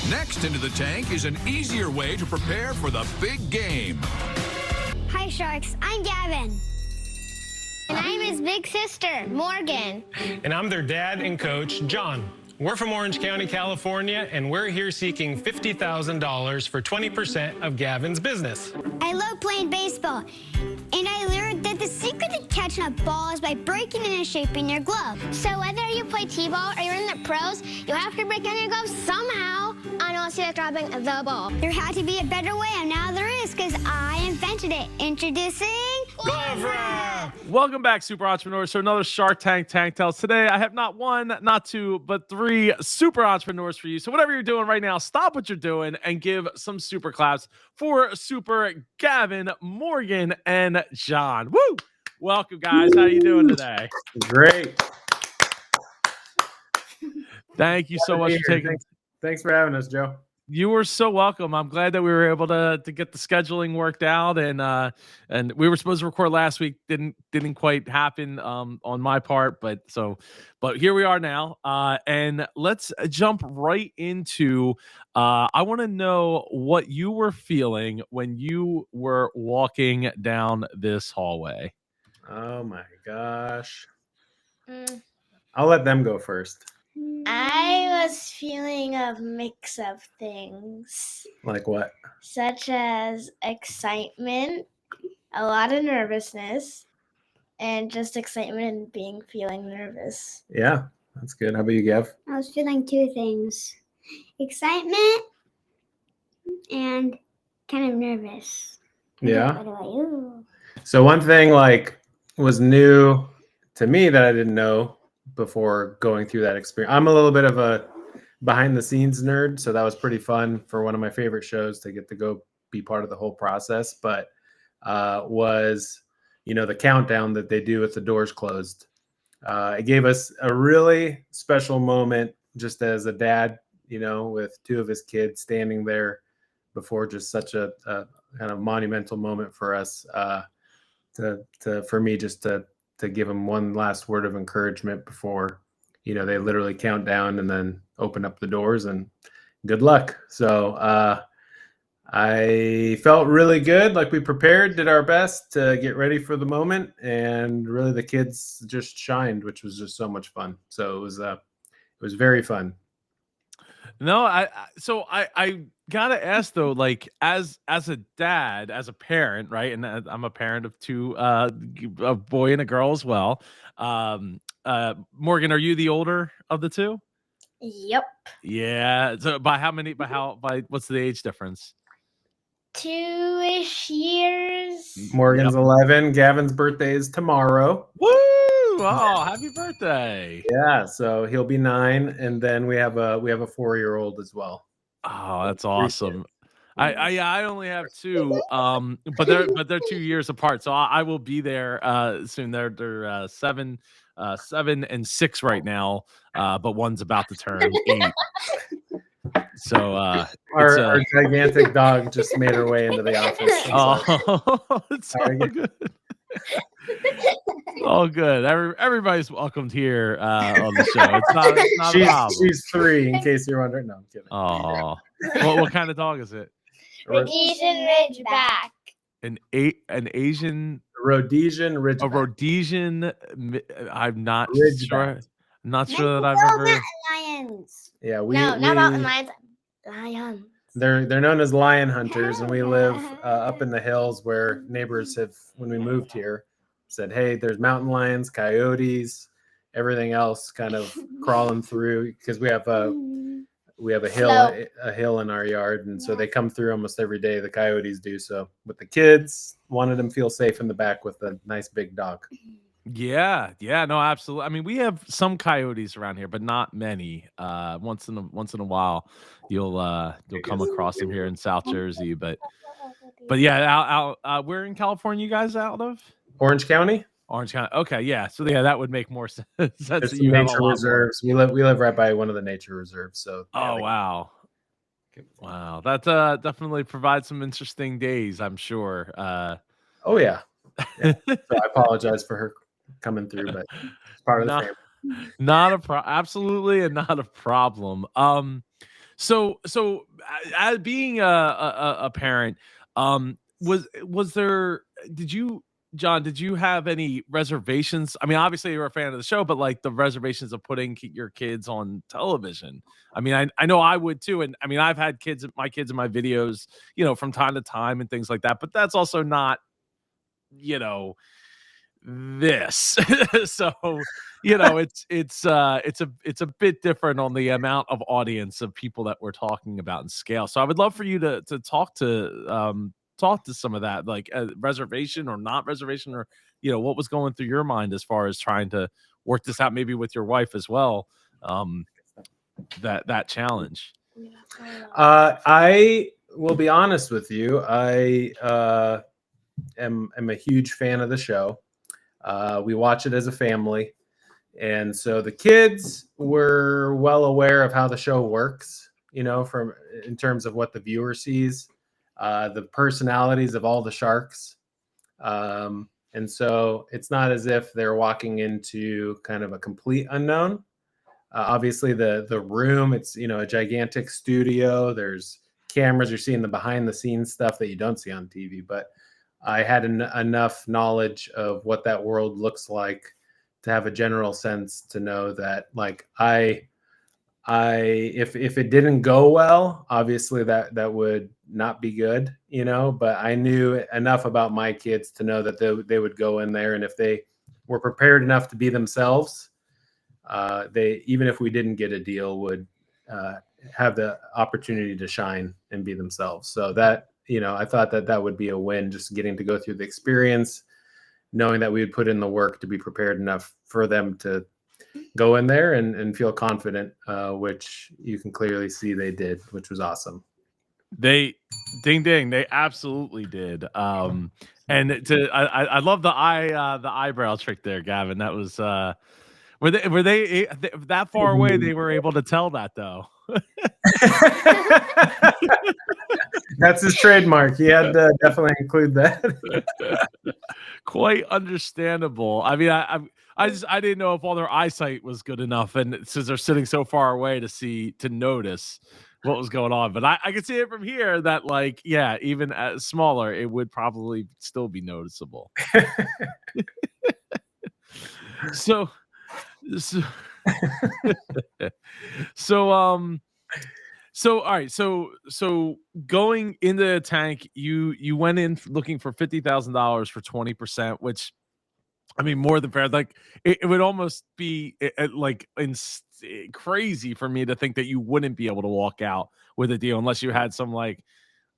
Next into the tank is an easier way to prepare for the big game. Hi, Sharks. I'm Gavin. And I'm his big sister, Morgan. And I'm their dad and coach, John. We're from Orange County, California, and we're here seeking $50,000 for 20% of Gavin's business. I love playing baseball, and I learned that the secret to catching a ball is by breaking and shaping your glove. So whether you play t-ball or you're in the pros, you have to break in your glove somehow, and also you're dropping the ball. There had to be a better way, and now there is, because I invented it. Introducing Glove Wrap! Welcome back, super entrepreneurs, to another Shark Tank Tank Tales. Today, I have not one, not two, but three super entrepreneurs for you. So whatever you're doing right now, stop what you're doing and give some super claps for Super Gavin, Morgan, and John. Woo! Welcome, guys. How you doing today? Great. Thank you so much for taking. Thanks for having us, Joe. You were so welcome. I'm glad that we were able to get the scheduling worked out, and we were supposed to record last week. Didn't quite happen on my part, but here we are now. And let's jump right into. I want to know what you were feeling when you were walking down this hallway. Oh my gosh. I'll let them go first. I was feeling a mix of things, Like what? such as excitement, a lot of nervousness, and just excitement and feeling nervous. Yeah, that's good. How about you, Gav? I was feeling two things. Excitement and kind of nervous. Yeah. By the way, ooh. So one thing was new to me that I didn't know before going through that experience. I'm a little bit of a behind the scenes nerd, so that was pretty fun for one of my favorite shows to get to go be part of the whole process. But was the countdown that they do with the doors closed. It gave us a really special moment just as a dad, with two of his kids standing there before just such a kind of monumental moment for us for me just to give them one last word of encouragement before, they literally count down and then open up the doors and good luck. So I felt really good. Like we prepared, did our best to get ready for the moment, and really the kids just shined, which was just so much fun. So it was very fun. No, I gotta ask though, like as a dad, as a parent, right? And I'm a parent of two, a boy and a girl as well. Morgan, are you the older of the two? Yep. Yeah. So by what's the age difference? 2-ish years. Morgan's 11. Gavin's birthday is tomorrow. Woo! Oh, happy birthday! Yeah, so he'll be 9, and then we have a 4-year-old as well. Oh, that's awesome. I only have 2, but they're 2 years apart, so I will be there soon. They're 7 and 6 right now, but one's about to turn 8. So our gigantic dog just made her way into the office. Oh, it's so good. Oh, good. Everybody's welcomed here on the show. It's not a problem. She's 3, in case you're wondering. No, I'm kidding. Oh, what kind of dog is it? Rhodesian Ridgeback. An Asian Rhodesian Ridgeback. A Rhodesian. I'm not Ridgeback. sure. I'm not sure that I've ever. Lions. Yeah, Not mountain lions. Lions. They're known as lion hunters, and we live up in the hills where neighbors have, when we moved here, said, "Hey, there's mountain lions, coyotes, everything else kind of crawling through because we have a hill in our yard, and so they come through almost every day. The coyotes do. So with the kids, wanted them to feel safe in the back with a nice big dog." Yeah, no, absolutely. I mean, we have some coyotes around here, but not many. Once in a while, you'll come across them here in South Jersey. But yeah, out where in California you guys out of? Orange County. Orange County. Okay, yeah. So yeah, that would make more sense. There's some nature reserves. We live right by one of the nature reserves. So yeah, wow. That definitely provides some interesting days, I'm sure. Oh yeah. So I apologize for her coming through, but it's part of the family. Absolutely, and not a problem. So as being a parent, was there? John? Did you have any reservations? I mean, obviously you're a fan of the show, but like the reservations of putting your kids on television. I mean, I know I would too, and I mean, I've had my kids in my videos, from time to time and things like that. But that's also not, this. So it's a bit different on the amount of audience of people that we're talking about and scale. So I would love for you to talk to some of that, like reservation or not reservation, or what was going through your mind as far as trying to work this out, maybe with your wife as well, that challenge. I will be honest with you. I am a huge fan of the show. We watch it as a family. And so the kids were well aware of how the show works, from in terms of what the viewer sees, the personalities of all the sharks. And so it's not as if they're walking into kind of a complete unknown. Obviously the room, it's, a gigantic studio. There's cameras. You're seeing the behind the scenes stuff that you don't see on TV, but I had enough knowledge of what that world looks like to have a general sense to know that, like, if it didn't go well, obviously that would not be good, but I knew enough about my kids to know that they would go in there, and if they were prepared enough to be themselves, they, even if we didn't get a deal, would have the opportunity to shine and be themselves. So that, I thought that would be a win, just getting to go through the experience, knowing that we would put in the work to be prepared enough for them to go in there and feel confident, which you can clearly see they did, which was awesome. They they absolutely did. And I love the eyebrow trick there, Gavin. That was were they that far away? They were able to tell that, though. That's his trademark. He had to definitely include that. Quite understandable. I mean, I didn't know if all their eyesight was good enough, and since they're sitting so far away to notice what was going on. But I could see it from here that, like, yeah, even smaller, it would probably still be noticeable. So all right, so going into the tank, you went in looking for $50,000 for 20%, which, I mean, more than fair. Like, it would almost be crazy for me to think that you wouldn't be able to walk out with a deal unless you had some, like,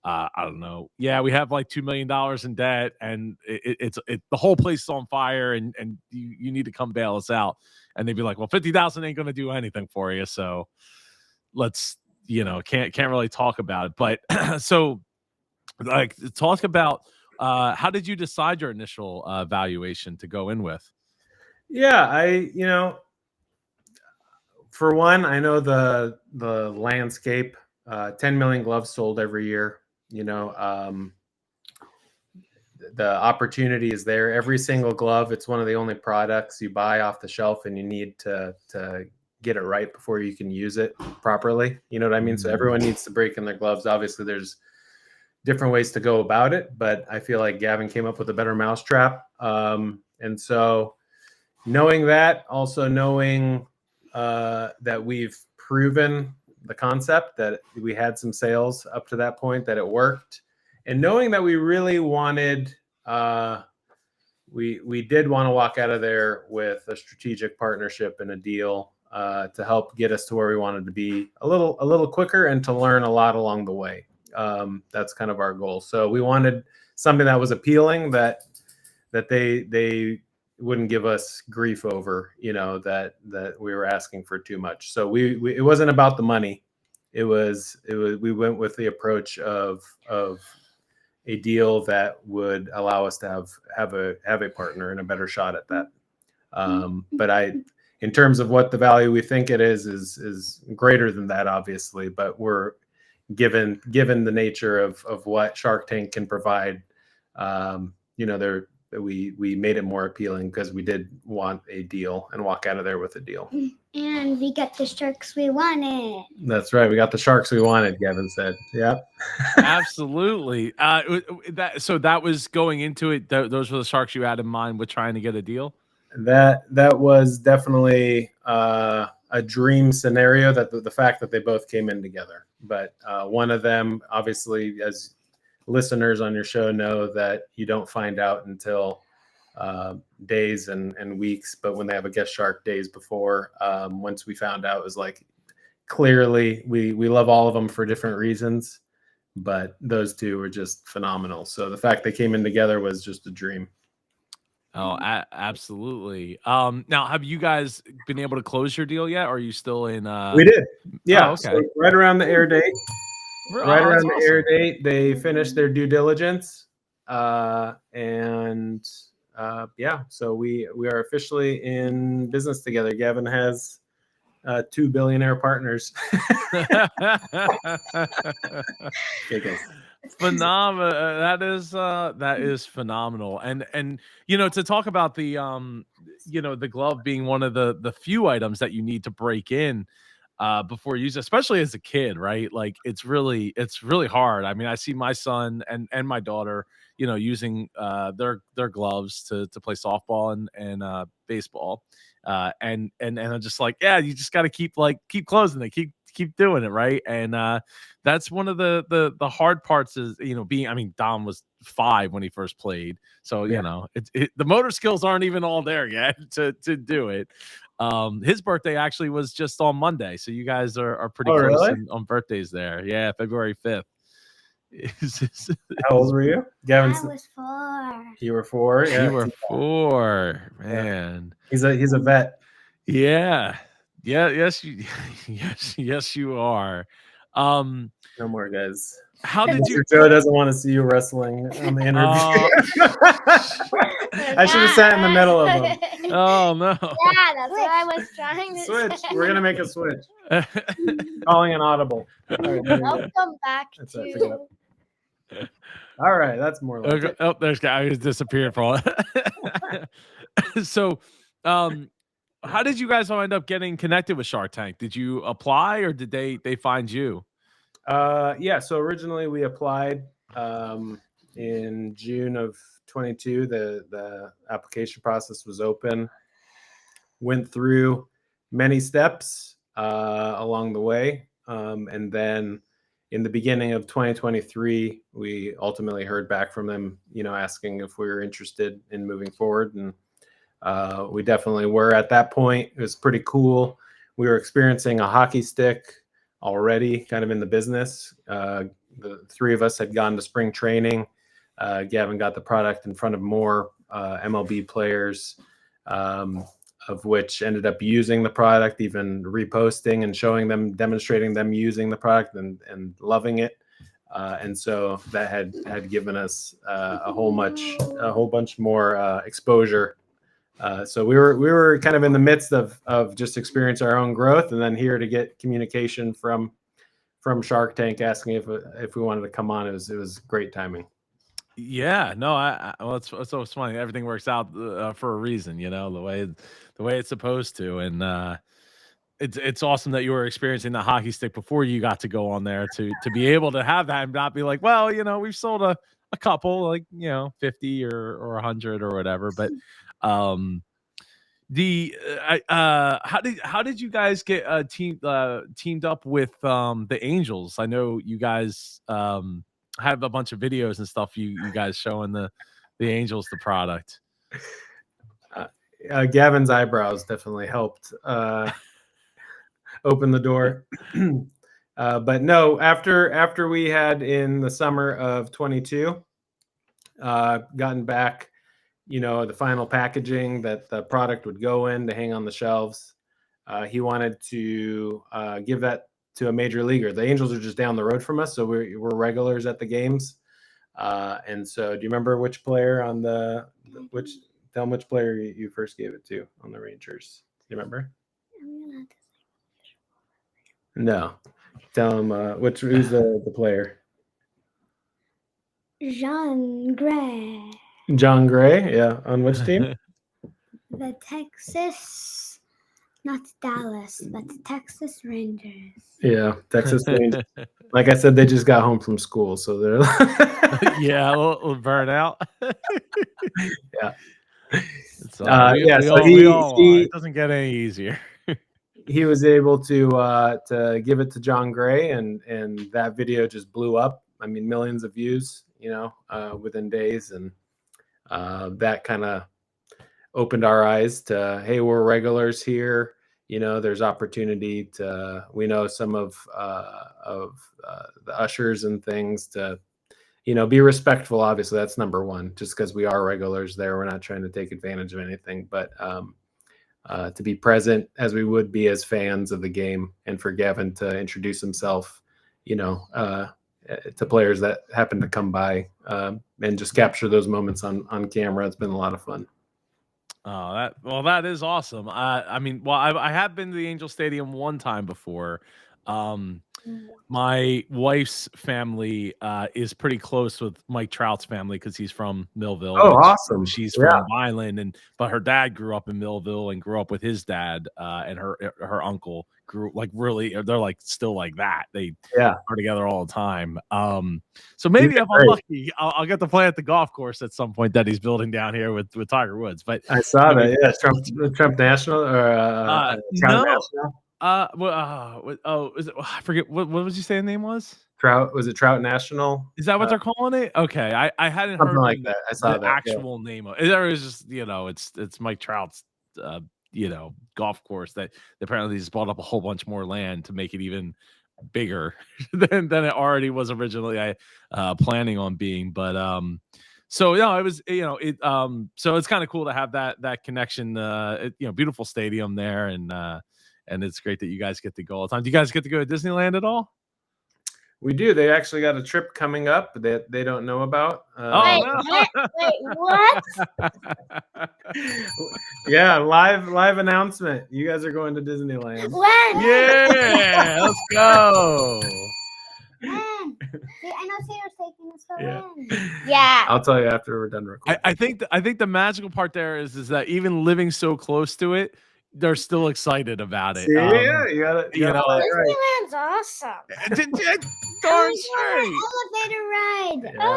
I don't know. Yeah, we have like $2 million in debt, and it's the whole place is on fire, and you need to come bail us out. And they'd be like, well, 50,000 ain't going to do anything for you, so let's, can't really talk about it. But so, like, talk about how did you decide your initial valuation to go in with? Yeah, for one, I know the landscape. 10 million gloves sold every year. The opportunity is there. Every single glove, it's one of the only products you buy off the shelf, and you need to get it right before you can use it properly. You know what I mean? So everyone needs to break in their gloves. Obviously, there's different ways to go about it, but I feel like Gavin came up with a better mousetrap. And so knowing that, also knowing that we've proven the concept, that we had some sales up to that point, that it worked, and knowing that we really wanted, we did want to walk out of there with a strategic partnership and a deal to help get us to where we wanted to be a little quicker, and to learn a lot along the way. That's kind of our goal. So we wanted something that was appealing, that they wouldn't give us grief over, that we were asking for too much. So we it wasn't about the money. It was we went with the approach of a deal that would allow us to have a partner and a better shot at that. But in terms of what the value we think it is greater than that, obviously, but we're given the nature of what Shark Tank can provide, we made it more appealing because we did want a deal and walk out of there with a deal. And we got the sharks we wanted. That's right. We got the sharks we wanted, Gavin said. Yep. Absolutely. That was going into it. Those were the sharks you had in mind with trying to get a deal. That was definitely a dream scenario, that the fact that they both came in together. But one of them, obviously, as listeners on your show know, that you don't find out until days and weeks. But when they have a guest shark, days before, once we found out, it was like, clearly we love all of them for different reasons, but those two were just phenomenal. So the fact they came in together was just a dream. Oh, absolutely. Now, have you guys been able to close your deal yet? Or are you still in? We did. Yeah. Oh, okay. So right around the air date. Right around the air awesome. date, they finished their due diligence. Yeah, so we are officially in business together. Gavin has 2 billionaire partners. Phenomenal. That is phenomenal. And to talk about the the glove being one of the few items that you need to break in before you use, especially as a kid, right? Like it's really hard. I mean, I see my son and my daughter, using their gloves to play softball and baseball. And I'm just like, yeah, you just got to keep closing it, keep doing it, right? And that's one of the hard parts is being. I mean, Dom was 5 when he first played, so Yeah. the motor skills aren't even all there yet to do it. His birthday actually was just on Monday, so you guys are pretty close really? on birthdays there. Yeah, February 5th. How old were you? Gavin, I was 4. you were 4. Yeah. You were 4, man. He's a vet. Yeah. Yes, yes, you are. No more, guys. How did you? Joe doesn't want to see you wrestling on the interview. I should have sat in the middle of them. Oh no! Yeah, that's what I was trying to Switch. say. We're gonna make a switch. Calling an audible. All right, there you go. Welcome back That's it, pick it up. All right, that's more like Okay. it. Oh, there's guy who's disappeared for all. So, how did you guys wind up getting connected with Shark Tank? Did you apply or did they find you? Yeah, so originally we applied in June of 22. The application process was open. Went through many steps along the way, and then in the beginning of 2023, we ultimately heard back from them, asking if we were interested in moving forward, and we definitely were at that point. It was pretty cool. We were experiencing a hockey stick already, kind of in the business. The 3 of us had gone to spring training. Gavin got the product in front of more MLB players, of which ended up using the product, even reposting and showing them, demonstrating them using the product and loving it. And so that had given us a whole bunch more exposure. So we were kind of in the midst of just experience our own growth, and then here to get communication from Shark Tank asking if we wanted to come on. It was great timing. Yeah, no, well, it's so funny. Everything works out for a reason, the way it's supposed to, and it's awesome that you were experiencing the hockey stick before you got to go on there to be able to have that and not be like, well, we've sold a couple, like 50 or 100 or whatever, but how did you guys get teamed up with the Angels? I know you guys have a bunch of videos and stuff you guys showing the Angels the product. Gavin's eyebrows definitely helped open the door. But no, after we had in the summer of 22 gotten back the final packaging that the product would go in to hang on the shelves, he wanted to give that to a major leaguer. The Angels are just down the road from us, so we're regulars at the games. And so, do you remember which player on tell him which player you first gave it to on the Rangers? Do you remember? No. Tell him who's the player. Jean Gray. John Gray, yeah. On which team? The Texas, not Dallas, but the Texas Rangers. Yeah, Texas Rangers. Like I said, they just got home from school, so they're Yeah, a little burnout. yeah. It's all, Yeah, we so all, we all are. he It doesn't get any easier. he was able to give it to John Gray, and that video just blew up. I mean, millions of views, within days, and that kind of opened our eyes to, hey, we're regulars here. There's opportunity to. We know some of the ushers and things to, be respectful. Obviously, that's number one. Just because we are regulars there, we're not trying to take advantage of anything, but to be present as we would be as fans of the game, and for Gavin to introduce himself, to players that happen to come by, and just capture those moments on camera. It's been a lot of fun. Oh, that is awesome. I mean, well, I have been to the Angel Stadium one time before. My wife's family is pretty close with Mike Trout's family because he's from Millville. Oh, awesome! She's from Vineland, but her dad grew up in Millville and grew up with his dad, and her uncle grew really. They're like still like that. They are together all the time. So maybe if I'm lucky, I'll get to play at the golf course at some point that he's building down here with Tiger Woods. But I saw that. Yeah, Trump National or no. National. Is it? I forget what was you saying the name was? Trout. Was it Trout National? Is that what they're calling it? Okay, I hadn't something heard like that. I saw the actual name of it. There was just it's Mike Trout's golf course that apparently just bought up a whole bunch more land to make it even bigger than it already was originally planning on being. But so it was so it's kind of cool to have that connection. Beautiful stadium there, and it's great that you guys get to go all the time. Do you guys get to go to Disneyland at all? We do. They actually got a trip coming up that they don't know about. Wait, what? Yeah, live announcement. You guys are going to Disneyland. When? Yeah, let's go. When? I know Sarah's taking us for when. Yeah. I'll tell you after we're done recording. I think the magical part there is that even living so close to it, they're still excited about it. Yeah, you got it. Disneyland's awesome. Darn straight. Elevator ride. Yeah. Oh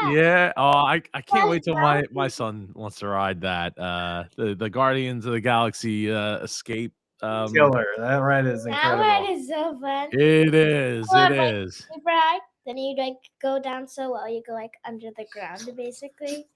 yeah. Yeah. Oh, I can't wait till my son wants to ride that. The Guardians of the Galaxy Escape. Killer. That ride is incredible. That ride is so fun. It is. Or, It is. Super high. Then you go down so well. You go under the ground basically.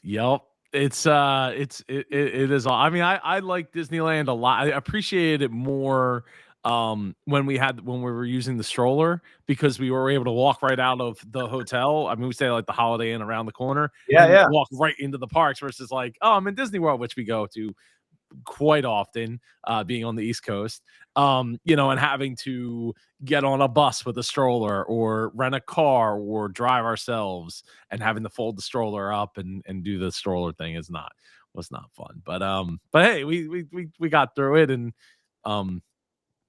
Yep. It is. I mean, I like Disneyland a lot. I appreciated it more when we were using the stroller because we were able to walk right out of the hotel. I mean, we stay like the Holiday Inn around the corner. Yeah. Walk right into the parks versus like, I'm in Disney World, which we go to quite often, being on the East Coast, and having to get on a bus with a stroller or rent a car or drive ourselves and having to fold the stroller up and do the stroller thing was not fun. But hey, we got through it, and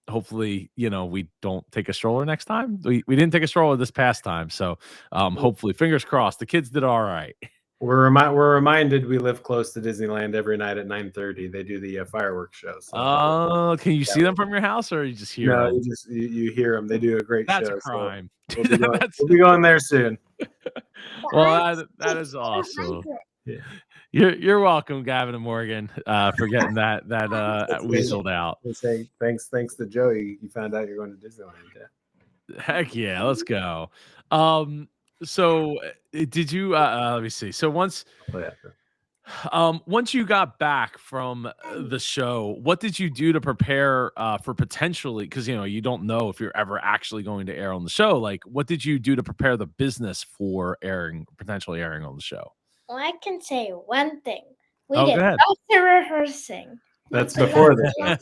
hopefully, we don't take a stroller next time. We didn't take a stroller this past time, so hopefully, fingers crossed, the kids did all right. We're reminded we live close to Disneyland every night at 9:30. They do the fireworks show. So. Can you see them from your house, or you just hear them? No, you hear them. They do a great show. That's a crime. So we'll be going there soon. Well, that is awesome. Yeah. You're welcome, Gavin and Morgan, for getting that weaseled out. We'll say thanks to Joey. You found out you're going to Disneyland. Yeah. Heck yeah, let's go. So did you let me see. So once you got back from the show, what did you do to prepare for potentially, because you don't know if you're ever actually going to air on the show, like what did you do to prepare the business for potentially airing on the show? Well, I can say one thing. We Go did ahead. lots of rehearsing. That's before the show.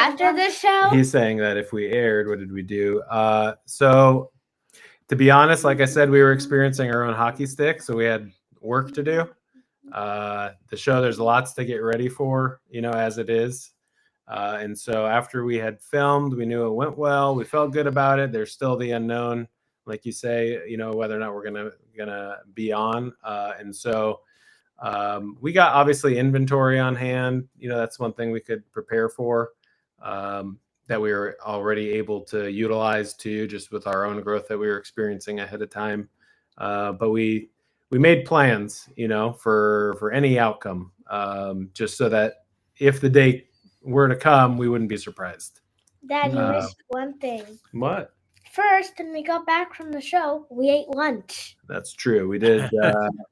After the show? He's saying that if we aired, what did we do? So to be honest, like I said, we were experiencing our own hockey stick, so we had work to do. The show, there's lots to get ready for, as it is. And so after we had filmed, we knew it went well. We felt good about it. There's still the unknown like you say, whether or not we're gonna be on. And so we got obviously inventory on hand. That's one thing we could prepare for, that we were already able to utilize too, just with our own growth that we were experiencing ahead of time. But we made plans, for any outcome, just so that if the day were to come, we wouldn't be surprised. Dad, you missed one thing. What? First, when we got back from the show, we ate lunch. That's true. We did.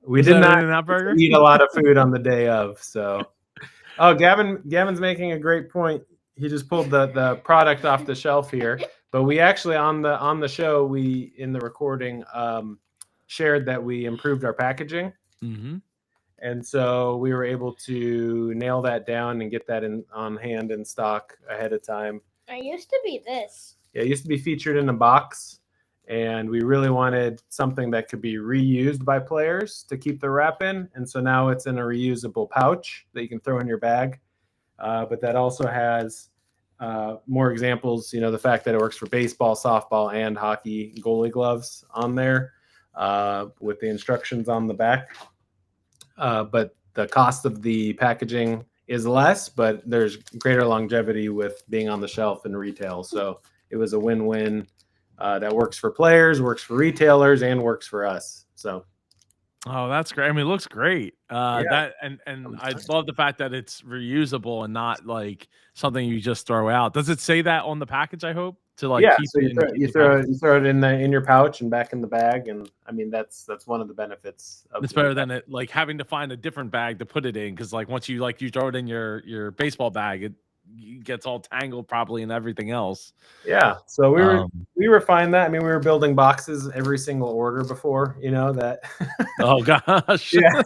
We Was did that not In-N-Out Burger? eat a lot of food on the day of. So, Gavin's making a great point. He just pulled the product off the shelf here. But we actually on the show, we in the recording shared that we improved our packaging. Mm-hmm. And so we were able to nail that down and get that on hand in stock ahead of time. It used to be this. Yeah, it used to be featured in a box, and we really wanted something that could be reused by players to keep the wrap in. And so now it's in a reusable pouch that you can throw in your bag. But that also has more examples, the fact that it works for baseball, softball, and hockey goalie gloves on there with the instructions on the back. But the cost of the packaging is less, but there's greater longevity with being on the shelf in retail. So it was a win-win that works for players, works for retailers, and works for us. So, oh, that's great. I mean, it looks great. Yeah. That and I love the fact that it's reusable and not like something you just throw out. Does it say that on the package? I hope to like keep so it. you throw it in your pouch and back in the bag, and I mean that's one of the benefits. It's better than it like having to find a different bag to put it in, because like once you throw it in your baseball bag, it gets all tangled probably and everything else. Yeah, so we were fine that. I mean, we were building boxes every single order before, that. Oh gosh. Yeah.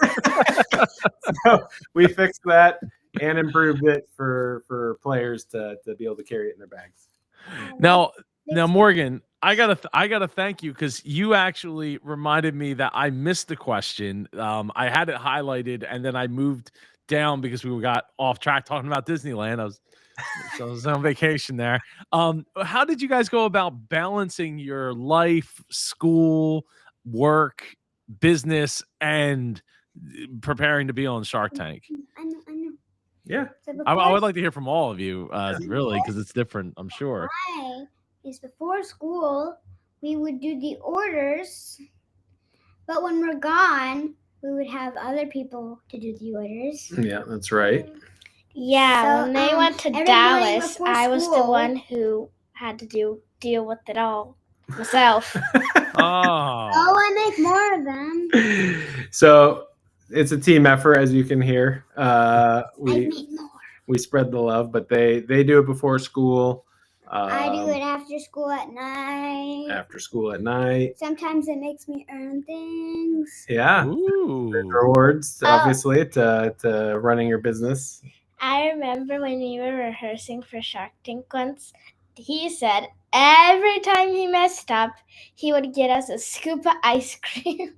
So we fixed that and improved it for players to be able to carry it in their bags. Now, Morgan, I gotta thank you, because you actually reminded me that I missed the question. I had it highlighted and then I moved down because we got off track talking about Disneyland. I was on vacation there. How did you guys go about balancing your life, school, work, business, and preparing to be on Shark Tank? I know. Yeah. So I would like to hear from all of you, really, because it's different, I'm sure. Before school, we would do the orders, but when we're gone, we would have other people to do the orders. Yeah, that's right. Yeah, So, when they went to every morning Dallas, before I was the school- one who had to deal with it all myself. Oh, I make more of them. So it's a team effort, as you can hear. I make more. We spread the love, but they do it before school. I do it after school at night. After school at night. Sometimes it makes me earn things. Yeah. ooh. Rewards, obviously, to running your business. I remember when we were rehearsing for Shark Tank once, he said every time he messed up, he would get us a scoop of ice cream.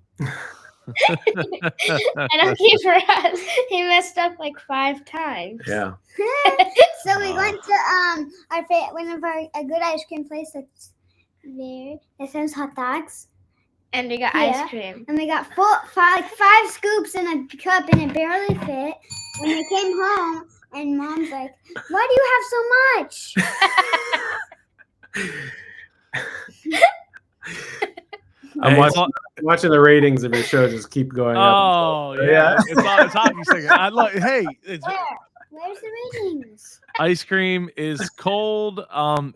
And okay, for us, he messed up like 5 times. Yeah. So we went to a good ice cream place that's there. It sells hot dogs, And we got Yeah. ice cream. and we got 5 scoops in a cup, and it barely fit. When we came home, and Mom's like, "Why do you have so much?" I'm Hey, it's watching the ratings of your show just keep going up. Oh yeah, it's hockey sticking. Where's the ratings? Ice cream is cold.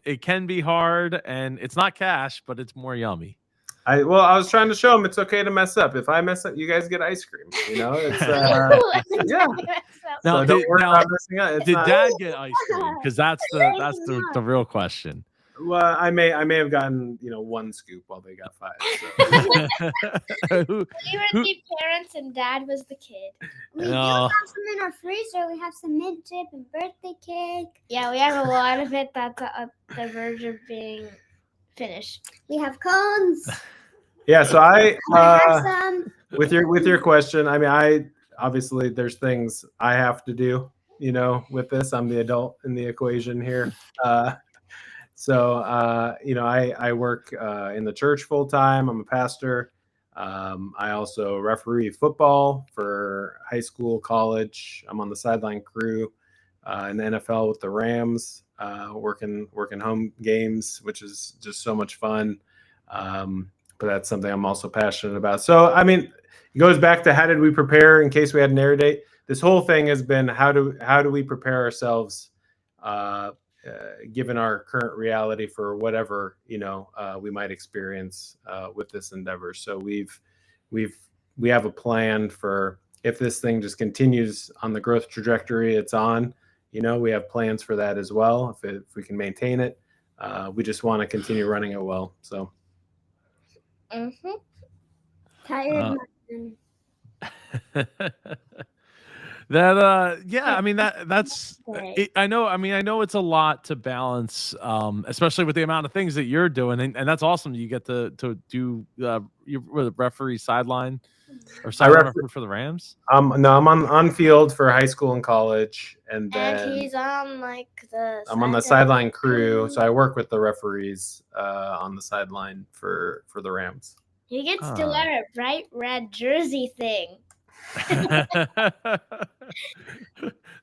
It can be hard, and it's not cash, but it's more yummy. I was trying to show them it's okay to mess up. If I mess up, you guys get ice cream. It's yeah. Now, So don't did- worry now, about messing up. It's Did not- Dad get ice cream? Because that's the real question. Well, I may have gotten 1 scoop while they got 5. So. Who- We were the parents and Dad was the kid. We do No. have some in our freezer. We have some mint dip and birthday cake. Yeah, we have a lot of it that's at the verge of being finished. We have cones. Yeah. So I have some. with your question, I mean, I obviously there's things I have to do, with this. I'm the adult in the equation here. So, I work in the church full time. I'm a pastor. I also referee football for high school, college. I'm on the sideline crew in the NFL with the Rams, working home games, which is just so much fun. But that's something I'm also passionate about. So, I mean, it goes back to how did we prepare in case we had an air date? This whole thing has been how do we prepare ourselves given our current reality for whatever we might experience with this endeavor. So we have a plan for if this thing just continues on the growth trajectory it's on. We have plans for that as well. If we can maintain it, we just want to continue running it well. So. Tired. I mean that's it, I know it's a lot to balance, especially with the amount of things that you're doing, and that's awesome. You get to do you're the referee sideline or sideline referee for the Rams. No, I'm on field for high school and college, and then he's on I'm on the sideline crew, so I work with the referees on the sideline for the Rams. He gets to wear a bright red jersey thing.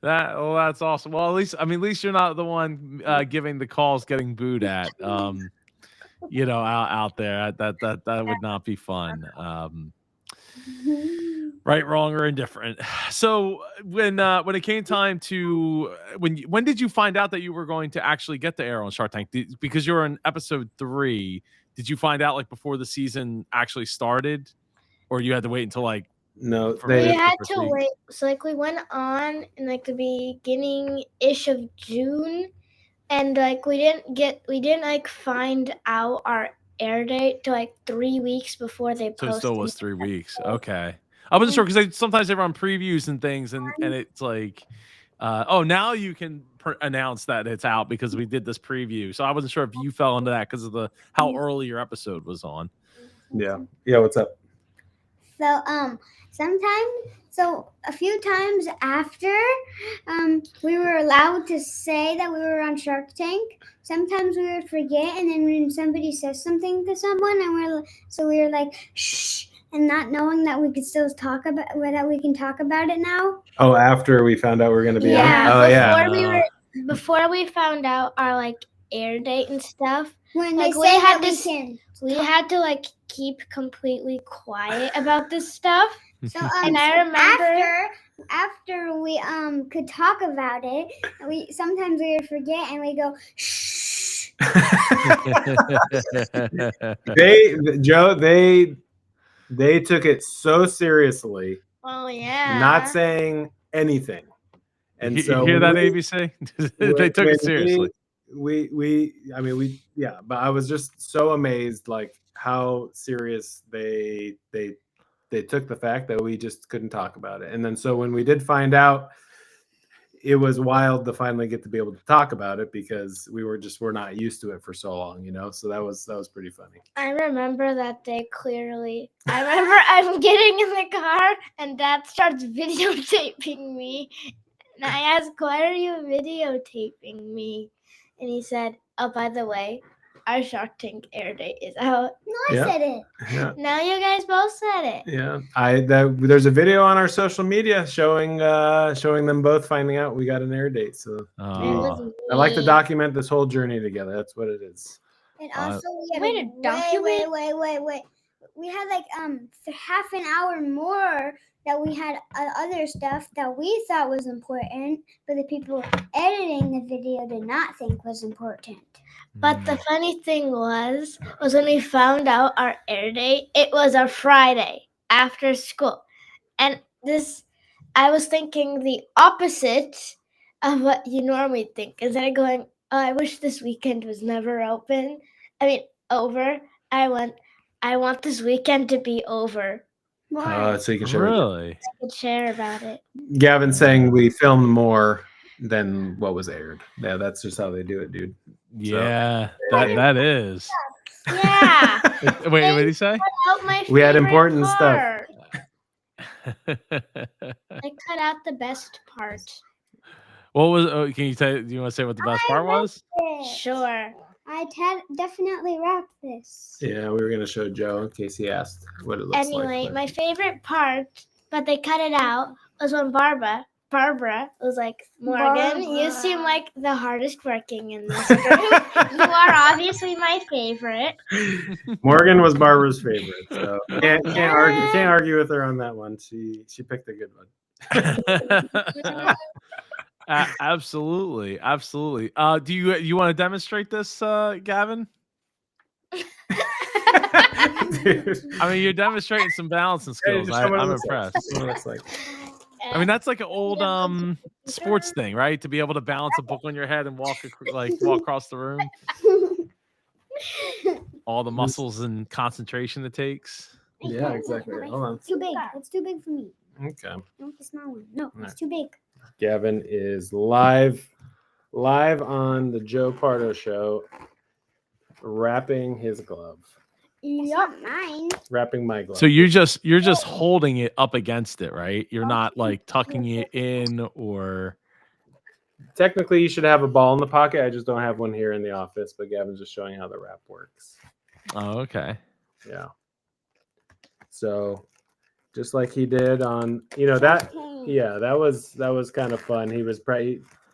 That's awesome. Well, at least you're not the one giving the calls, getting booed at. Out there. That would not be fun. Right, wrong, or indifferent. So when it came time to when did you find out that you were going to actually get the air on Shark Tank? Because you're in episode 3. Did you find out before the season actually started, or you had to wait until No, we had to wait. So we went on in the beginning-ish of June, and we didn't find out our air date till 3 weeks before they posted. So it still was 3 weeks. Okay. I wasn't sure because sometimes they run previews and things, and it's now you can announce that it's out because we did this preview. So I wasn't sure if you fell into that because of how early your episode was on. Yeah. What's up? So a few times after we were allowed to say that we were on Shark Tank, sometimes we would forget, and then when somebody says something to someone, and we were like, shh, and not knowing that we could still talk about that we can talk about it now. Oh, after we found out we're going to be on? Before we found out our air date and stuff, when we had to keep completely quiet about this stuff. So and I remember after we could talk about it, sometimes we would forget and we go shh. They took it so seriously. Oh yeah. Not saying anything. And you so hear that, ABC? They took it seriously. But I was just so amazed how serious they took the fact that we just couldn't talk about it. And then so when we did find out, it was wild to finally get to be able to talk about it because we're not used to it for so long, so that was pretty funny. I remember that day clearly. I remember I'm getting in the car and Dad starts videotaping me. And I asked, why are you videotaping me? And he said, oh, by the way, our Shark Tank air date is out. No, I said it. Yeah. Now you guys both said it. Yeah. There's a video on our social media showing them both finding out we got an air date. So I like to document this whole journey together. That's what it is. And also we had wait. We had half an hour more that we had other stuff that we thought was important, but the people editing the video did not think was important. But the funny thing was when we found out our air date, it was a Friday after school. And I was thinking the opposite of what you normally think. Instead of going, oh, I wish this weekend was never over. I want this weekend to be over. So you can share. Really? I could share about it. Gavin saying we filmed more than what was aired. Yeah, that's just how they do it, dude. Yeah, that is. Yeah. Wait, what did he say? We had important stuff. I cut out the best part. What was? Can you say? Do you want to say what the best part was? Sure. I definitely wrap this. Yeah, we were gonna show Joe in case he asked what it looks like. Anyway, but- my favorite part, but they cut it out, was when Barbara was like, Morgan, you seem like the hardest working in this group. You are obviously my favorite. Morgan was Barbara's favorite, so can't argue with her on that one. She picked a good one. Absolutely. Do you want to demonstrate this, Gavin? Dude. I mean, you're demonstrating some balancing skills. just show what it I'm looks like. impressed. Show what it looks like. I mean, that's like an old sports thing, right? To be able to balance a book on your head and walk across the room. All the muscles and concentration it takes. Yeah, exactly. Hold on. It's too big. It's too big for me. Okay. No, the small one. No, Alright. it's too big. Gavin is live on the Joe Pardo show, wrapping his glove. It's not mine. Wrapping my glove. So you're just holding it up against it, right? You're not like tucking it in or. Technically, you should have a ball in the pocket. I just don't have one here in the office, but Gavin's just showing how the wrap works. Oh, okay. Yeah. So, just like he did on, that. Yeah, that was kind of fun. He was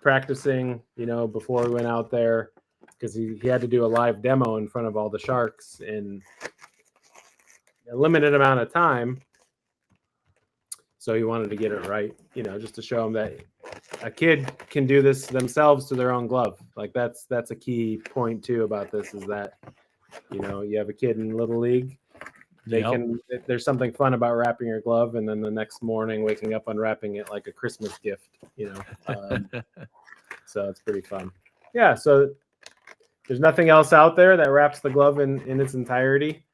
practicing, before we went out there, because he had to do a live demo in front of all the sharks in a limited amount of time. So he wanted to get it right, just to show him that a kid can do this themselves to their own glove. Like that's a key point too about this is that, you have a kid in Little League. There's something fun about wrapping your glove and then the next morning waking up unwrapping it like a Christmas gift, so it's pretty fun. Yeah. So there's nothing else out there that wraps the glove in its entirety.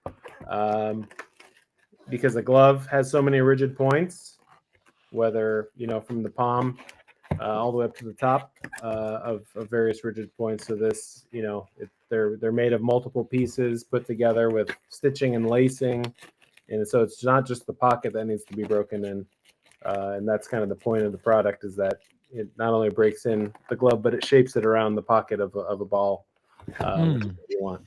Because the glove has so many rigid points, whether, from the palm all the way up to the top of various rigid points. So this, they're made of multiple pieces put together with stitching and lacing. And so it's not just the pocket that needs to be broken in. And that's kind of the point of the product is that it not only breaks in the glove, but it shapes it around the pocket of a ball. Which is what you want.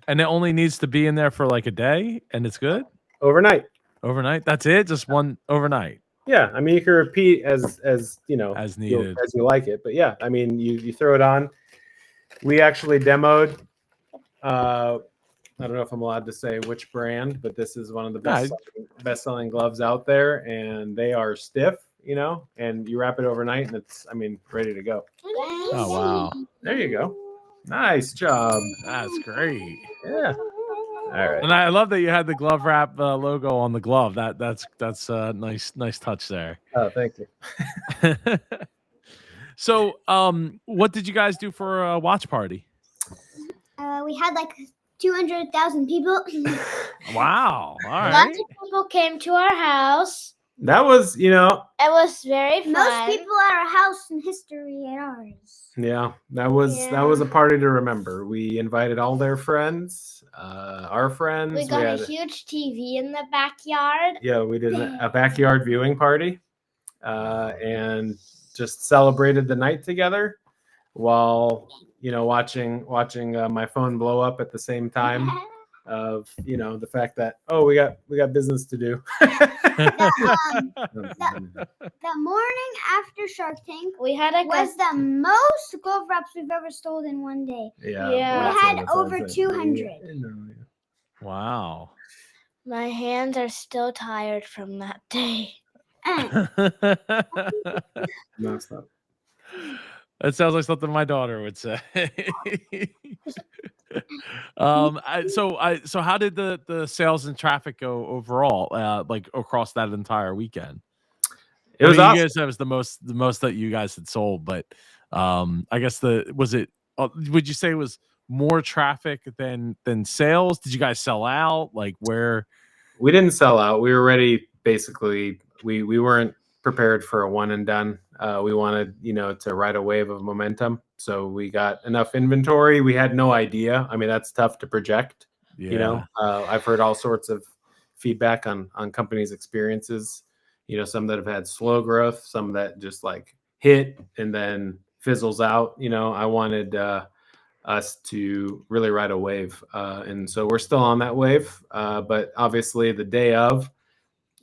And it only needs to be in there for like a day and it's good? Overnight. Overnight? That's it? Just one overnight? Yeah, I mean you can repeat as as needed as you like it, but yeah, I mean you throw it on. We actually demoed. I don't know if I'm allowed to say which brand, but this is one of the best-selling gloves out there, and they are stiff, and you wrap it overnight, and it's ready to go. Oh wow! There you go. Nice job. That's great. Yeah. All right. And I love that you had the glove wrap logo on the glove. That's a nice touch there. Oh, thank you. So, what did you guys do for a watch party? We had like 200,000 people. Wow! All right. Lots of people came to our house. That was, It was very fun. Most people at our house in history at ours. yeah, that was a party to remember. We invited all their friends, our friends. We got had a huge TV in the backyard. Yeah, we did a backyard viewing party, and just celebrated the night together, while watching my phone blow up at the same time. Of the fact that we got business to do. The morning after Shark Tank We had was the most glove wraps we've ever sold in one day. Yeah, Yeah. We had over 200. Wow. My hands are still tired from that day. No, stop. That sounds like something my daughter would say. So how did the sales and traffic go overall, like across that entire weekend? It was awesome. You guys said it was the most that you guys had sold, but I guess would you say it was more traffic than sales? Did you guys sell out? Like where? We didn't sell out. We were ready. Basically, we weren't prepared for a one and done. We wanted, to ride a wave of momentum. So we got enough inventory. We had no idea. That's tough to project. Yeah. I've heard all sorts of feedback on companies' experiences. Some that have had slow growth, some that just like hit and then fizzles out. I wanted us to really ride a wave. And so we're still on that wave. But obviously the day of,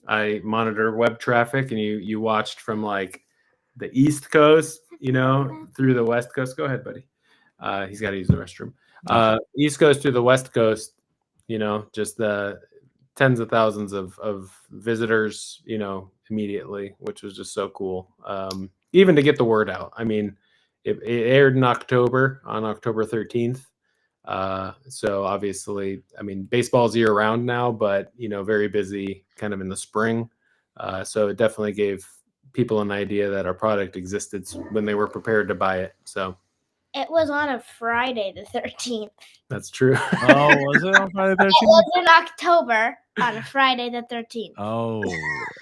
I monitor web traffic, and you watched from like the East Coast, through the West Coast. Go ahead, buddy. He's got to use the restroom. East Coast through the West Coast, just the tens of thousands of visitors, immediately, which was just so cool. Even to get the word out. I mean, it aired in October, on October 13th. So obviously, I mean, baseball's year round now, but, very busy kind of in the spring. So it definitely gave people an idea that our product existed when they were prepared to buy it. So It was on a Friday the 13th. that's true. Oh, was it on Friday the 13th? It was in October on a Friday the 13th. Oh,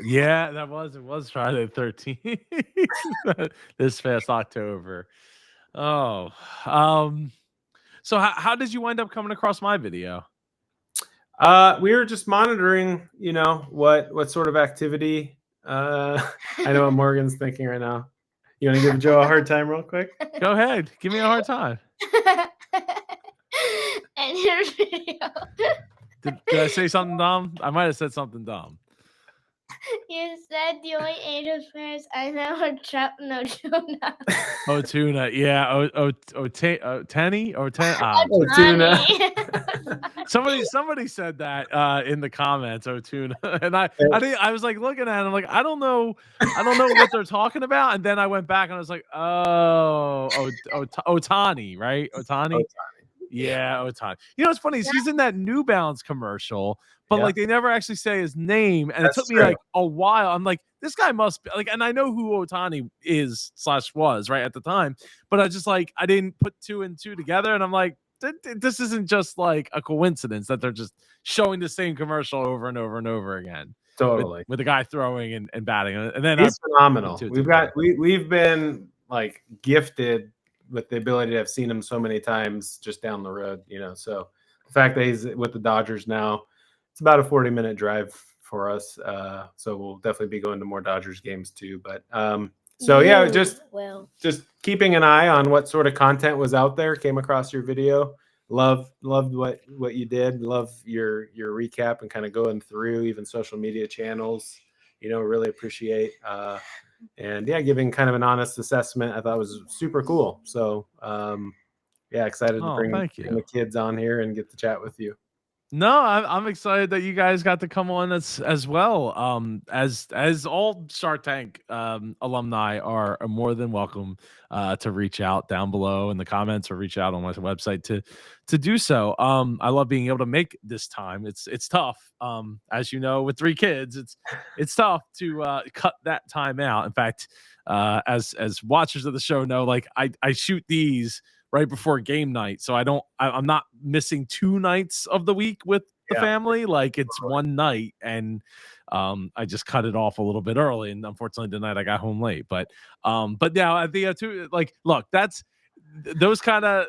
yeah, it was Friday the 13th. This past October. Oh, so how did you wind up coming across my video? We were just monitoring, what sort of activity. I know what Morgan's thinking right now. You want to give Joe a hard time real quick? Go ahead. Give me a hard time. And your video. Did I say something dumb? I might have said something dumb. You said the only Angels players I know are Trout and Otuna. Otuna, yeah. Tenny or Otuna. Somebody said that in the comments, Otuna, and I was like looking at it, I'm like, I don't know what they're talking about, and then I went back and I was like, Otani, right? Otani. Yeah, Otani. It's funny. He's in that New Balance commercial, but like they never actually say his name, and That's it took me true. like a while. I'm like, this guy must be like, and I know who Otani is / was right at the time, but I just like I didn't put two and two together, and I'm like, this isn't just like a coincidence that they're just showing the same commercial over and over and over again. Totally. With the guy throwing and batting, and then He's phenomenal. two We've been like gifted with the ability to have seen him so many times just down the road, so the fact that he's with the Dodgers now, it's about a 40-minute drive for us. So we'll definitely be going to more Dodgers games too. But so yeah, just keeping an eye on what sort of content was out there. Came across your video. Loved what you did. Love your recap and kind of going through even social media channels. Really appreciate. And yeah, giving kind of an honest assessment, I thought was super cool. So yeah, excited to bring the kids on here and get to chat with you. No, I'm excited that you guys got to come on as well. As all Shark Tank alumni are more than welcome to reach out down below in the comments or reach out on my website to do so. I love being able to make this time. It's tough. As you know, with 3 kids, it's tough to cut that time out. In fact, as watchers of the show know, like I shoot these right before game night, so I'm not missing 2 nights of the week with the family. Like it's one night, and I just cut it off a little bit early, and unfortunately tonight I got home late. But now I think too, like, look, that's those kind of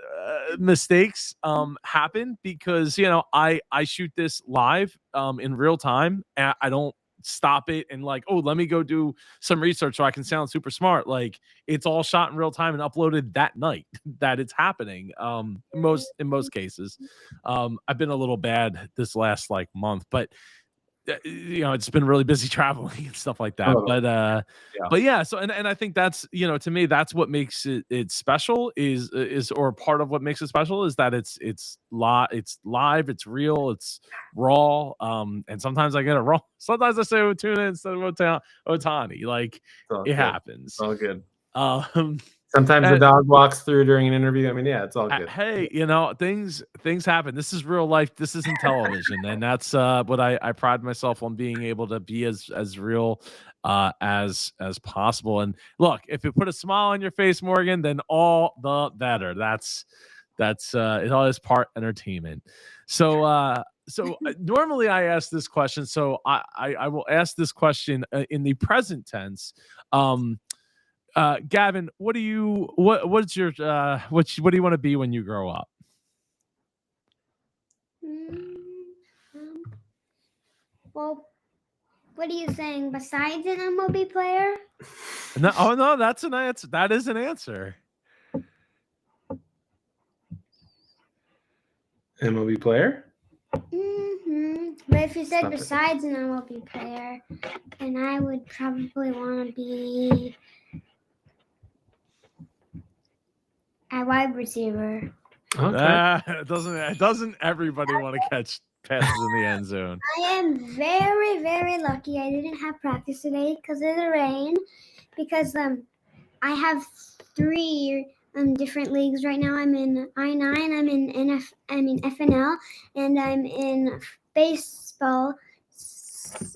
mistakes happen because I shoot this live in real time, and I don't stop it and like, oh, let me go do some research so I can sound super smart. Like it's all shot in real time and uploaded that night that it's happening. In most cases. I've been a little bad this last like month, but it's been really busy traveling and stuff like that. But yeah, so and I think that's to me that's what makes it special is or part of what makes it special is that it's live, it's real, it's raw. And sometimes I get it wrong. Sometimes I say Otuna instead of Otani. Like it happens. It's all good. Sometimes the dog walks through during an interview. I mean, yeah, it's all good. Hey, things happen. This is real life. This isn't television, and that's what I pride myself on being able to be as real as possible. And look, if it put a smile on your face, Morgan, then all the better. That's it all is part entertainment. So normally I ask this question. So I will ask this question in the present tense. Gavin, what do you what do you want to be when you grow up? Well, what are you saying? Besides an MLB player? No, that's an answer. That is an answer. MLB player? But if you said Stop it. besides an MLB player, then I would probably want to be a wide receiver. Okay. Doesn't everybody want to catch passes in the end zone? I am very, very lucky. I didn't have practice today because of the rain. Because I have 3 different leagues right now. I'm in I9, I'm in FNL, and I'm in baseball.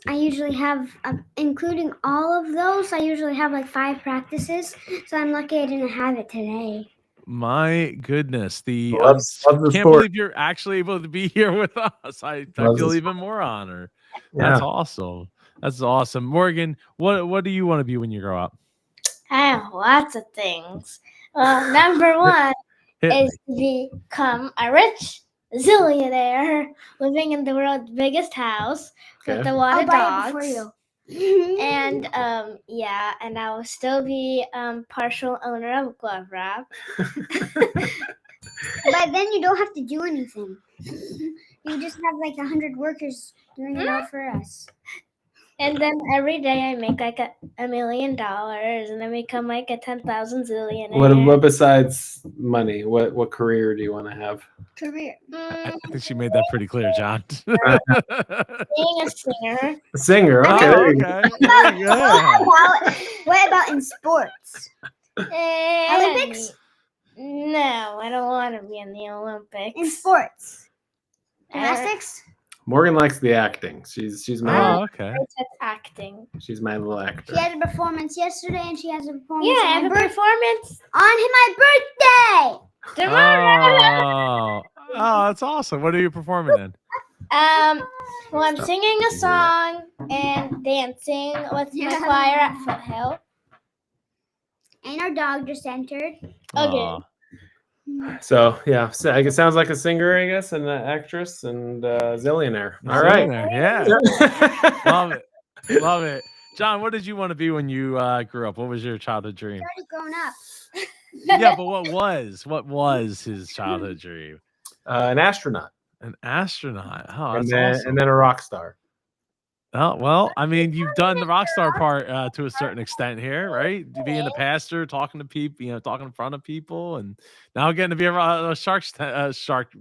I usually have, including all of those, I usually have like 5 practices. So I'm lucky I didn't have it today. My goodness, the Loves the can't sport. believe you're actually able to be here with us. I Loves feel the even more honored. Yeah. That's awesome. That's awesome. Morgan, what do you want to be when you grow up? I have lots of things. Number one Hit is to become a rich zillionaire living in the world's biggest house with Okay. a lot I'll of buy it dogs. before you. And and I will still be partial owner of Glove Wrap. But then you don't have to do anything. You just have like 100 workers doing it all for us. And then every day I make like $1 million and I become like a 10,000 zillionaire. What besides money? What career do you want to have? Career. I think she made that pretty clear, John. Being a singer. A singer. Okay. Oh, there you go. okay. Very good. What about in sports? Olympics? No, I don't want to be in the Olympics. In sports. Uh, Gymnastics? Morgan likes the acting. She's my Oh, okay. That's acting. she's my little actor. She had a performance yesterday and she has a performance Yeah, I on, have a my performance my birthday. tomorrow. Oh, that's awesome. What are you performing in? Well, I'm singing a song and dancing with my choir at Foothill. And our dog just entered. Okay. So yeah, so I guess sounds like a singer, I guess, and an actress and zillionaire. All right. Yeah. Love it. Love it. John, what did you want to be when you grew up? What was your childhood dream? Already grown up. Yeah, but what was his childhood dream? An astronaut, An astronaut. Oh, and that's then awesome. and then a rock star. Oh, well, I mean, you've done the rock star part to a certain extent here, right? Being the pastor, talking to people, talking in front of people, and now getting to be a Shark Did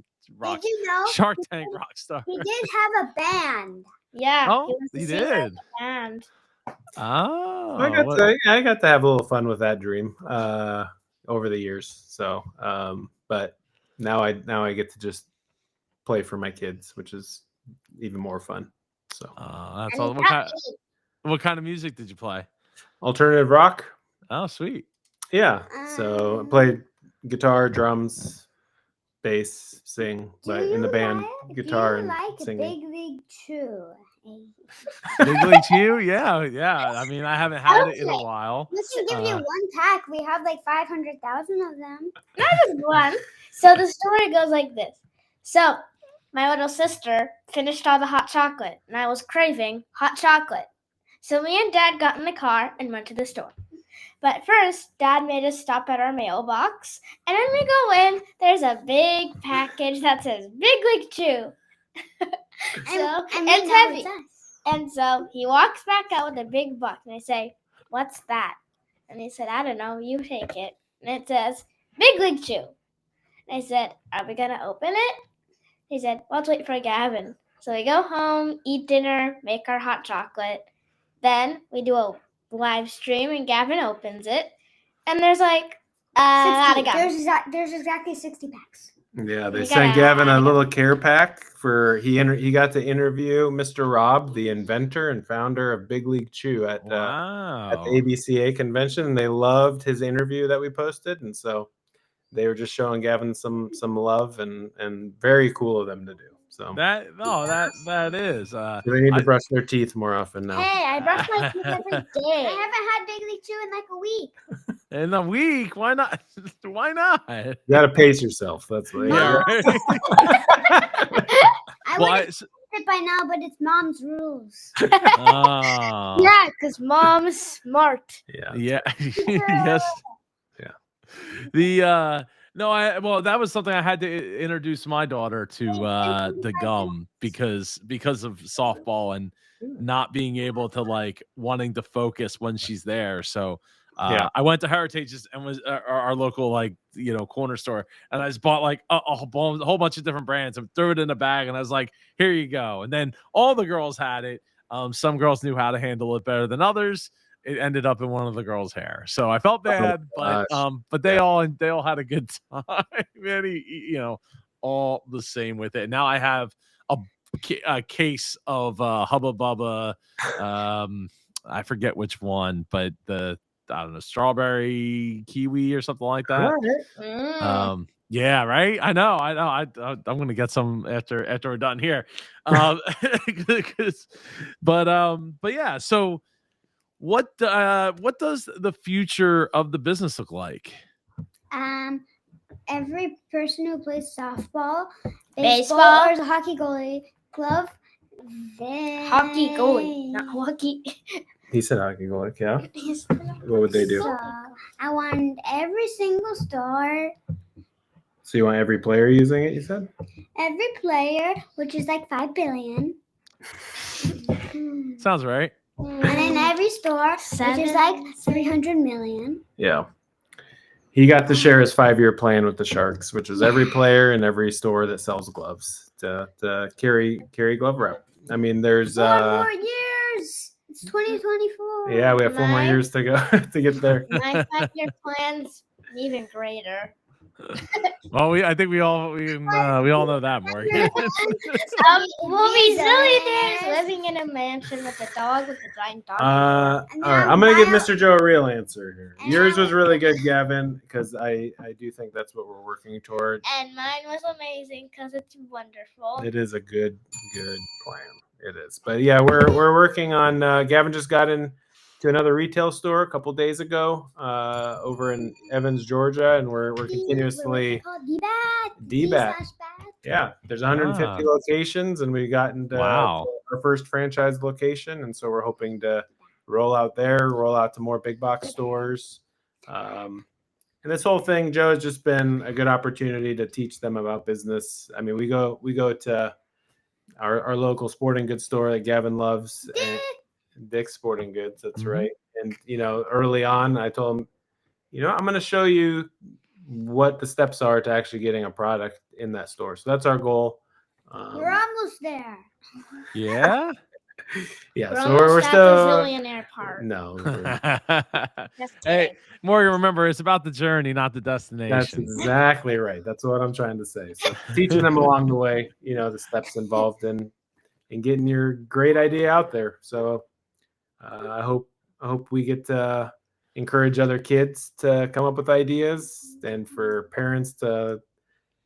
you know Shark Tank rock star. he did have a band? Yeah. Oh, was the he singer of did. the band. Oh, I got to have a little fun with that dream over the years. So, but now I get to just play for my kids, which is even more fun. So, that's And all. he's What kind of music did you play? alternative rock. Oh, sweet. Yeah. So I played guitar, drums, bass, sing, but in the band, guitar and singing. Big League Chew? Big League Chew? Yeah. I mean, I haven't had it in a Okay. while. Let's just give you one pack. We have like 500,000 of them. Not just one. So the story goes like this. So my little sister finished all the hot chocolate, and I was craving hot chocolate. So me and Dad got in the car and went to the store. But first, Dad made us stop at our mailbox, and when we go in, there's a big package that says Big League Chew. So and we it's know heavy. it's us. And so he walks back out with a big box, and I say, "What's that?" And he said, "I don't know. You take it." And it says, "Big League Chew." And I said, "Are we going to open it?" He said, "Well, let's wait for Gavin." So we go home, eat dinner, make our hot chocolate. Then we do a live stream, and Gavin opens it. And there's like, 60. Gavin. There's exactly 60 packs. Yeah, they You sent gotta- Gavin a little care pack for he got to interview Mr. Rob, the inventor and founder of Big League Chew at the Wow. ABCA convention, and they loved his interview that we posted, and so they were just showing Gavin some love and very cool of them to do. So That is. they need to brush their teeth more often now. Hey, I brush my teeth every I day. haven't had Big League Chew in like a week. In a week, why not? Why not? You got to pace yourself. That's what. Yeah, right? I Well, would have it by now, but it's mom's rules. Oh. Yeah, because Mom's smart. Yeah. Yeah. Yes. Yeah. The No, well, that was something I had to introduce my daughter to the gum because of softball and not being able to like wanting to focus when she's there. So Yeah. I went to Heritage's and was our local like corner store, and I just bought like a whole bunch of different brands and threw it in a bag, and I was like, here you go. And then all the girls had it. Some girls knew how to handle it better than others. It ended up in one of the girls' hair, so I felt bad, but they all had a good time. Man, all the same with it. Now I have a case of Hubba Bubba. I forget which one, but I don't know, strawberry kiwi or something like that. Yeah, right. I know. I'm gonna get some after we're done here. But yeah. So, what does the future of the business look like? Every person who plays softball, Baseball, or is a hockey goalie glove. Hockey goalie, not hockey. He said hockey goalie. Yeah. What would they do? So I want every single store, So you want every player using it? You said. every player, which is like 5 billion, Sounds right. and in every store, which is like 300 million. Yeah. He got to share his 5-year plan with the Sharks, which is every player in every store that sells gloves to carry glove rep. I mean, there's 4 more years. It's 2024. yeah, we have 4 more years to go to get there. My 5-year plan's even greater. Well, I think we all know that, Morgan. We'll be zillionaires living in a mansion with a dog with a giant dog. All right, I'm gonna give Mr. Joe a real answer here. Yours was really good, Gavin, because I do think that's what we're working toward. And mine was amazing because it's wonderful. It is a good plan. It is, but yeah, we're working on. Gavin just got in to another retail store a couple days ago over in Evans, Georgia, and we're continuously DBAT. Yeah, there's 150 locations, and we got into our first franchise location, and so we're hoping to roll out to more big box stores. And this whole thing, Joe, has just been a good opportunity to teach them about business. I mean, we go to our local sporting goods store that Gavin loves. Dick's Sporting Goods, that's right. And early on, I told him, I'm going to show you what the steps are to actually getting a product in that store. So that's our goal. We're almost there. Yeah. Yeah. We're So we're still still the zillionaire part. no. Hey, Morgan, remember it's about the journey, not the destination. That's exactly right. That's what I'm trying to say. So teaching them along the way, the steps involved in getting your great idea out there. So I hope we get to encourage other kids to come up with ideas, and for parents to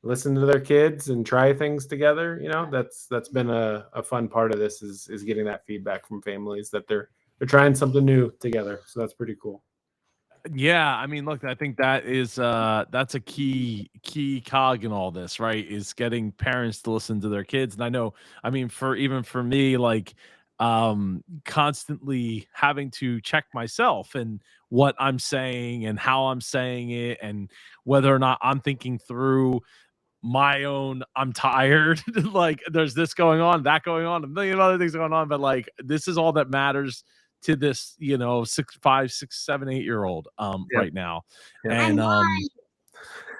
listen to their kids and try things together. That's been a fun part of this is getting that feedback from families that they're trying something new together. So that's pretty cool. Yeah, I mean, look, I think that is that's a key cog in all this, right? Is getting parents to listen to their kids. And I know, I mean, for me, like constantly having to check myself and what I'm saying and how I'm saying it and whether or not I'm thinking through my own I'm tired. Like there's this going on, that going on, a million other things going on, but like this is all that matters to this 6, 5, 6, 7, 8-year-old right now. And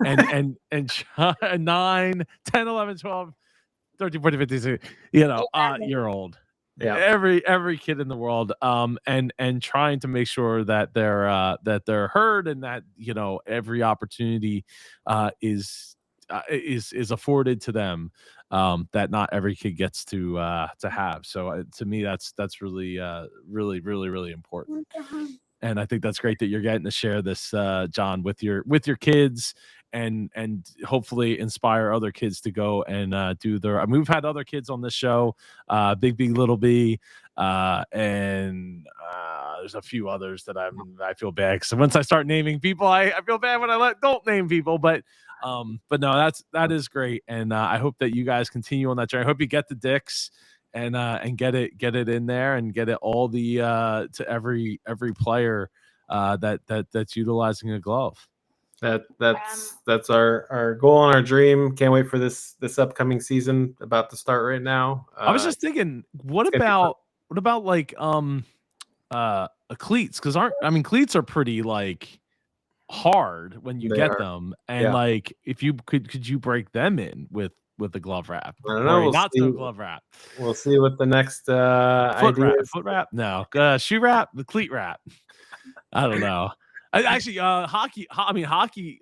and 9, 10, 11, 12, 13, 14, 15, 16, year old. Yeah, every kid in the world, and trying to make sure that they're heard, and that every opportunity is afforded to them, that not every kid gets to have. So to me, that's really really really really important. And I think that's great that you're getting to share this, John, with your kids, and hopefully inspire other kids to go and do their. I mean, we've had other kids on this show, Big B, Little B, and there's a few others that I feel bad because once I start naming people, I feel bad when I don't name people, but no, that is great, and I hope that you guys continue on that journey. I hope you get the Dicks and get it in there and get it all to every player that's utilizing a glove. That's our goal and our dream. Can't wait for this upcoming season about to start right now. I was just thinking, what about like cleats? Because cleats are pretty like hard when you get them, and like if you could you break them in with the glove wrap? I don't know. Or not so glove wrap. We'll see what the next Foot wrap. No, shoe wrap. The cleat wrap. I don't know. Actually, hockey. I'm a hockey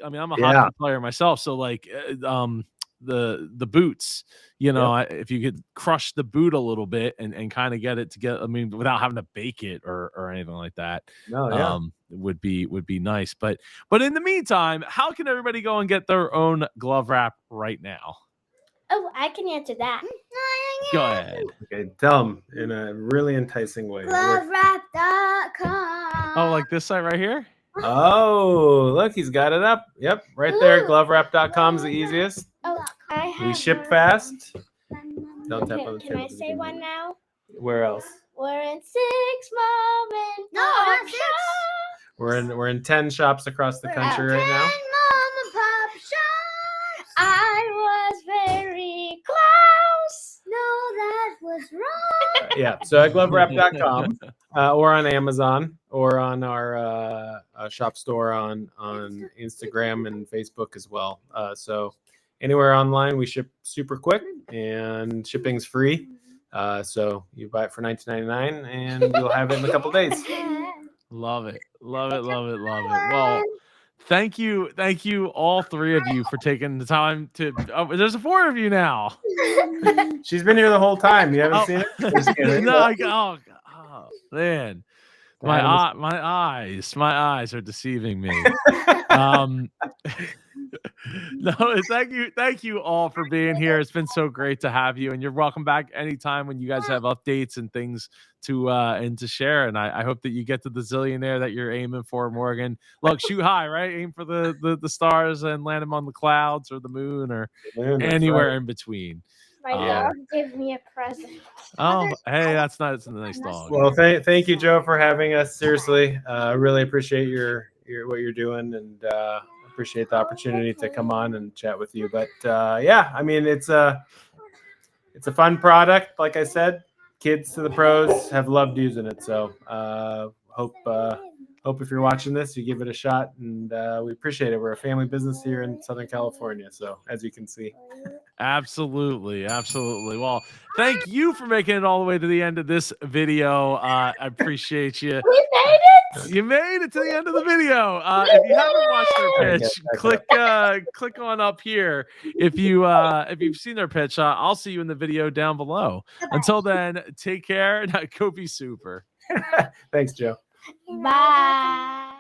player myself, so like the boots. You know, if you could crush the boot a little bit and kind of get it to get. I mean, without having to bake it or anything like that. Would be nice. But in the meantime, how can everybody go and get their own glove wrap right now? Oh, I can answer that. Go ahead. Okay, tell them in a really enticing way. GloveWrap.com. Oh, like this site right here? Oh, look, he's got it up. Yep, right there. GloveWrap.com is the easiest. Oh, I have. We ship fast. Don't tap on the Can I say one now? Where else? We're in 6 mom and pop shops. We're in 10 shops across the country right now. Mom and Pop shops. I was very close. No, that was wrong. Yeah, so at GloveWrap.com or on Amazon or on our shop store on Instagram and Facebook as well. So anywhere online, we ship super quick and shipping's free. So you buy it for $19.99 and you'll have it in a couple days. Love it. Well, thank you, all three of you for taking the time to. Oh, there's 4 of you now. She's been here the whole time. You haven't seen it? No, oh man, my eyes are deceiving me. No, thank you all for being here. It's been so great to have you, and you're welcome back anytime when you guys have updates and things to share. And I hope that you get to the zillionaire that you're aiming for, Morgan. Look, shoot high, right? Aim for the stars and land them on the clouds or the moon or anywhere in between. My dog gave me a present. Oh, hey, that's nice. It's a nice dog. Well, thank you, Joe, for having us. Seriously, really appreciate your what you're doing, and appreciate the opportunity to come on and chat with you. But yeah, I mean, it's a fun product. Like I said, kids to the pros have loved using it. So hope if you're watching this, you give it a shot, and we appreciate it. We're a family business here in Southern California, so as you can see. Absolutely. Well, thank you for making it all the way to the end of this video. I appreciate you. We made it. You made it to the end of the video. If you haven't watched their pitch, click on up here. If you've seen their pitch, I'll see you in the video down below. Until then, take care and go be super. Thanks, Joe. Bye.